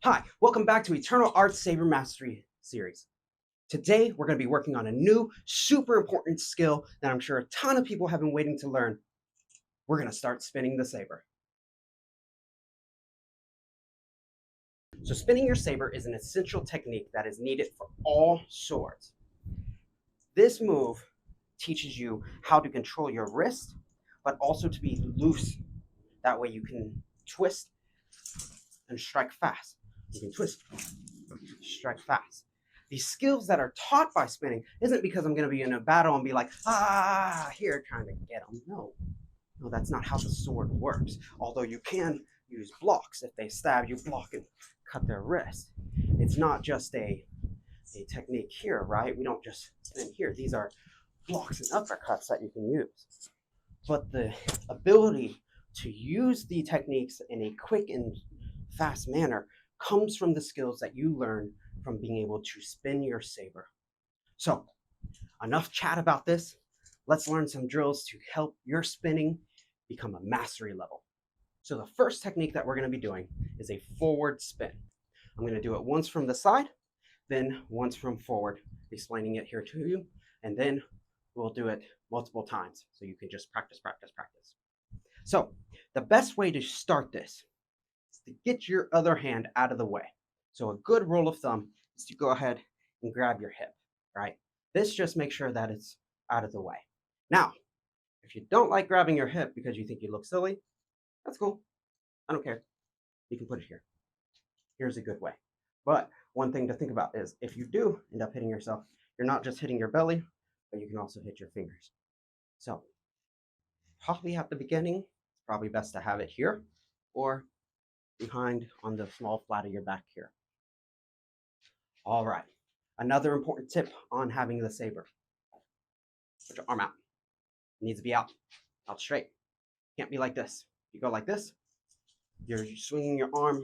Hi, welcome back to Eternal Art Saber Mastery series. Today, we're going to be working on a new, super important skill that I'm sure a ton of people have been waiting to learn. We're going to start spinning the saber. So spinning your saber is an essential technique that is needed for all swords. This move teaches you how to control your wrist, but also to be loose. That way you can twist and strike fast. You can twist, strike fast. These skills that are taught by spinning isn't because I'm going to be in a battle and be like, here, trying to get them. No, that's not how the sword works. Although you can use blocks. If they stab you, block and cut their wrist. It's not just a technique here, right? We don't just spin here. These are blocks and uppercuts that you can use. But the ability to use the techniques in a quick and fast manner comes from the skills that you learn from being able to spin your saber. So, enough chat about this. Let's learn some drills to help your spinning become a mastery level. So the first technique that we're going to be doing is a forward spin. I'm going to do it once from the side, then once from forward, explaining it here to you, and then we'll do it multiple times so you can just practice. So the best way to start this is to get your other hand out of the way. So a good rule of thumb is to go ahead and grab your hip, right? This just makes sure that it's out of the way. Now, if you don't like grabbing your hip because you think you look silly, that's cool. I don't care. You can put it here. Here's a good way. But one thing to think about is if you do end up hitting yourself, you're not just hitting your belly, but you can also hit your fingers. So probably at the beginning, it's probably best to have it here or behind on the small flat of your back here. All right. Another important tip on having the saber. Put your arm out. It needs to be out straight. Can't be like this. If you go like this, you're swinging your arm.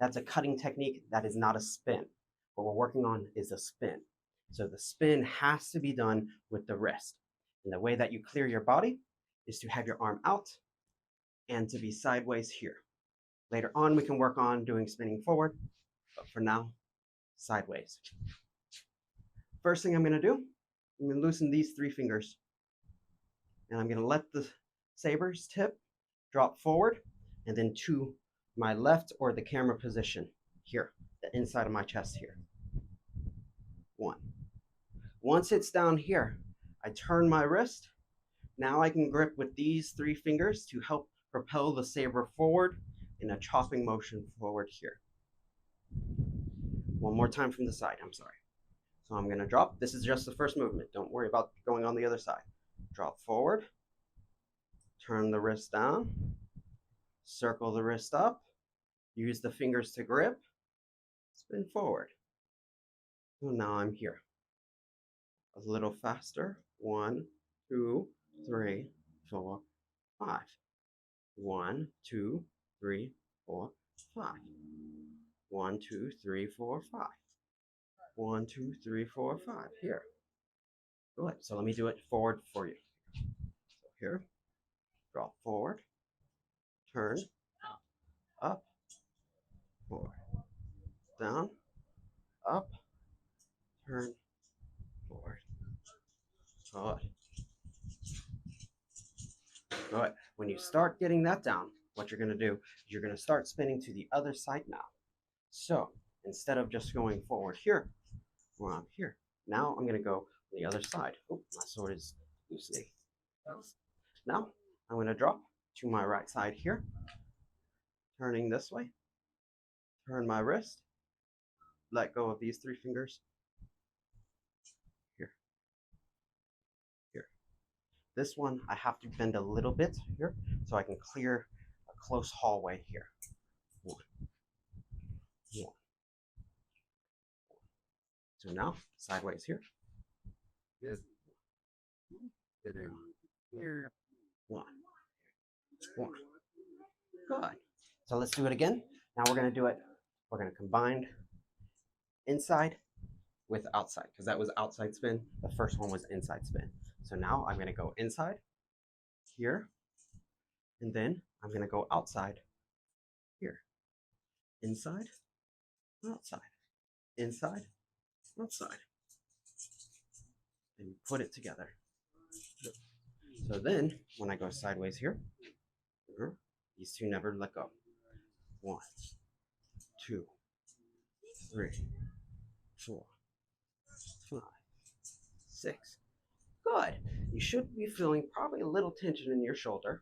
That's a cutting technique. That is not a spin. What we're working on is a spin. So the spin has to be done with the wrist. And the way that you clear your body is to have your arm out and to be sideways here. Later on, we can work on doing spinning forward, but for now, sideways. First thing I'm going to do, I'm going to loosen these 3 fingers. And I'm going to let the saber's tip drop forward and then to my left or the camera position here, the inside of my chest here. 1. Once it's down here, I turn my wrist. Now I can grip with these 3 fingers to help propel the saber forward in a chopping motion forward here. One more time from the side, I'm sorry. So I'm going to drop. This is just the first movement. Don't worry about going on the other side. Drop forward. Turn the wrist down. Circle the wrist up. Use the fingers to grip. Spin forward. So now I'm here. A little faster. 1, 2, 3, 4, 5. 1, 2, 3, 4, 5. 1, 2, 3, 4, 5. 1, 2, 3, 4, 5. Here. Good. So let me do it forward for you. So here. Drop forward. Turn. Up. Forward. Down. Up. Turn. Forward. Good. Good. When you start getting that down, what you're going to do is you're going to start spinning to the other side now. So instead of just going forward here, well, I'm here. Now I'm going to go the other side. Oh, my sword is loosening. Now I'm going to drop to my right side here, turning this way. Turn my wrist. Let go of these 3 fingers. Here. Here. This one, I have to bend a little bit here so I can clear a close hallway here. 1. 1. So now, sideways here. Yes. Here. 1. 1. Good. So let's do it again. Now we're going to do it. We're going to combine inside with outside because that was outside spin. The first one was inside spin. So now I'm going to go inside here, and then I'm going to go outside here. Inside, outside, inside, outside, and put it together. So then, when I go sideways here, these two never let go. 1, 2, 3, 4, 5, 6. Good. You should be feeling probably a little tension in your shoulder,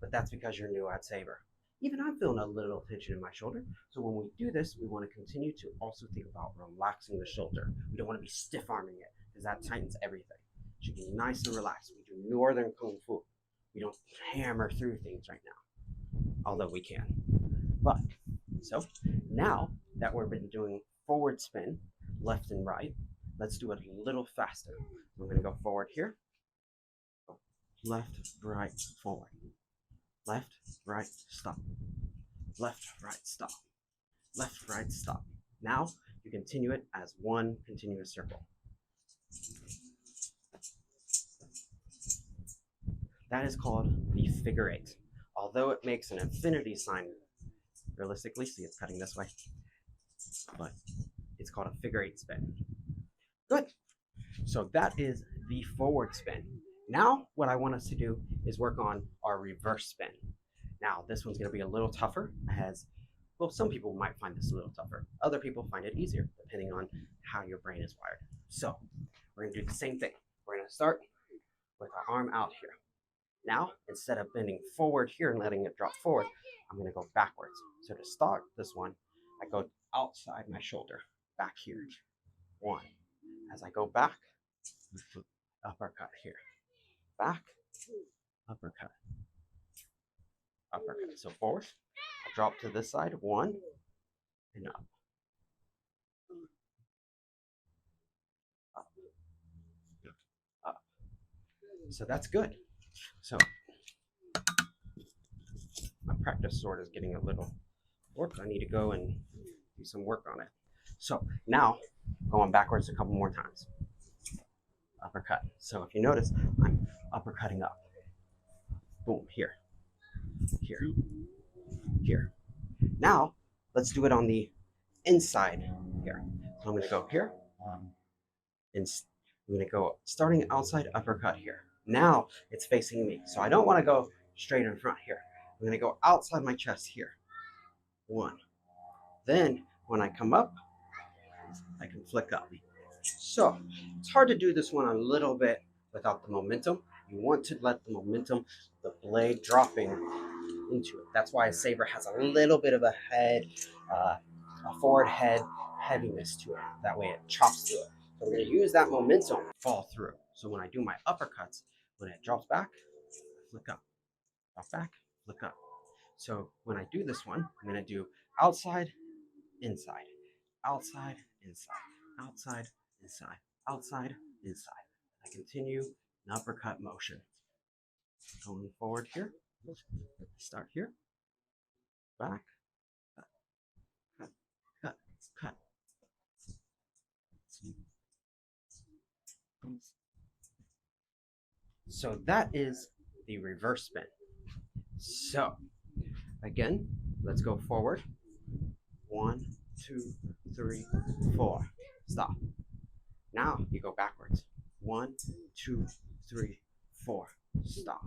but that's because you're new at Saber. Even I'm feeling a little tension in my shoulder. So when we do this, we want to continue to also think about relaxing the shoulder. We don't want to be stiff arming it because that tightens everything. It should be nice and relaxed. We do northern kung fu. We don't hammer through things right now, although we can. But so now that we've been doing forward spin, left and right, let's do it a little faster. I'm going to go forward here. Left, right, forward. Left, right, stop. Left, right, stop. Left, right, stop. Now you continue it as one continuous circle. That is called the figure eight. Although it makes an infinity sign, realistically, see it's cutting this way, but it's called a figure eight spin. Good. So that is the forward spin. Now what I want us to do is work on our reverse spin. Now this one's going to be a little tougher as, well, some people might find this a little tougher. Other people find it easier depending on how your brain is wired. So we're going to do the same thing. We're going to start with our arm out here. Now, instead of bending forward here and letting it drop forward, I'm going to go backwards. So to start this one, I go outside my shoulder, back here. 1. As I go back, uppercut here. Back, uppercut. Uppercut. So forward, drop to this side, 1, and up. Up. Up. So that's good. So my practice sword is getting a little warped. I need to go and do some work on it. So now, going backwards a couple more times. Uppercut. So if you notice, I'm uppercutting up. Boom, here. Here. Here. Now, let's do it on the inside here. So I'm going to go here. And I'm going to go starting outside uppercut here. Now it's facing me. So I don't want to go straight in front here. I'm going to go outside my chest here. 1. Then when I come up, I can flick up. So it's hard to do this one a little bit without the momentum. You want to let the momentum, the blade dropping into it. That's why a saber has a little bit of a head, a forward head heaviness to it. That way it chops through it. So we're going to use that momentum to fall through. So when I do my uppercuts, when it drops back, I flick up. Drop back, flick up. So when I do this one, I'm going to do outside, inside, outside, inside, outside, inside, outside, inside. I continue an uppercut motion. Going forward here, start here, back, cut, cut, cut, cut. So that is the reverse spin. So again, let's go forward. 1, 2, 3, 4. Stop. Now you go backwards. 1, 2, 3, 4. Stop.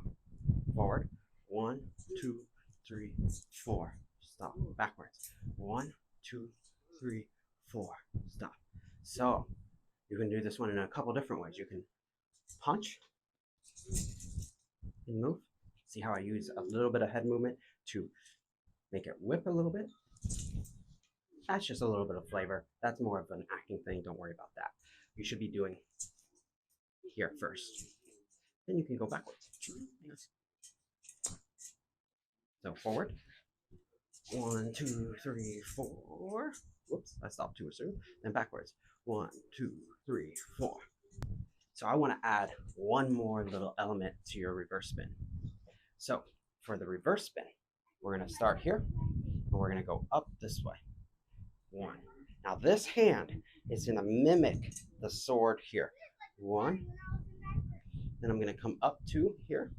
Forward. 1, 2, 3, 4. Stop. Backwards. 1, 2, 3, 4. Stop. So you can do this one in a couple different ways. You can punch and move. See how I use a little bit of head movement to make it whip a little bit? That's just a little bit of flavor. That's more of an acting thing. Don't worry about that. You should be doing here first. Then you can go backwards. So forward. 1, 2, 3, 4. Whoops, I stopped too soon. Then backwards. 1, 2, 3, 4. So I want to add one more little element to your reverse spin. So for the reverse spin, we're going to start here and we're going to go up this way. 1. Now this hand is going to mimic the sword here. 1. Then I'm going to come up 2 here.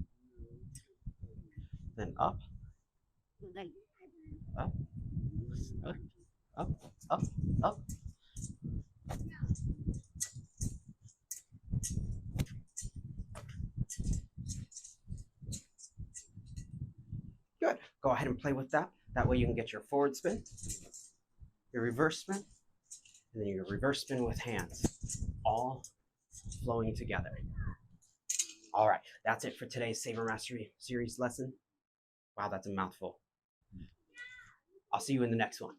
Then up. Up. Up. Up. up, up. Good. Go ahead and play with that. That way you can get your forward spin, your reverse spin, and then your reverse spin with hands, all flowing together. All right, that's it for today's Saber Mastery Series lesson. Wow, that's a mouthful. I'll see you in the next one.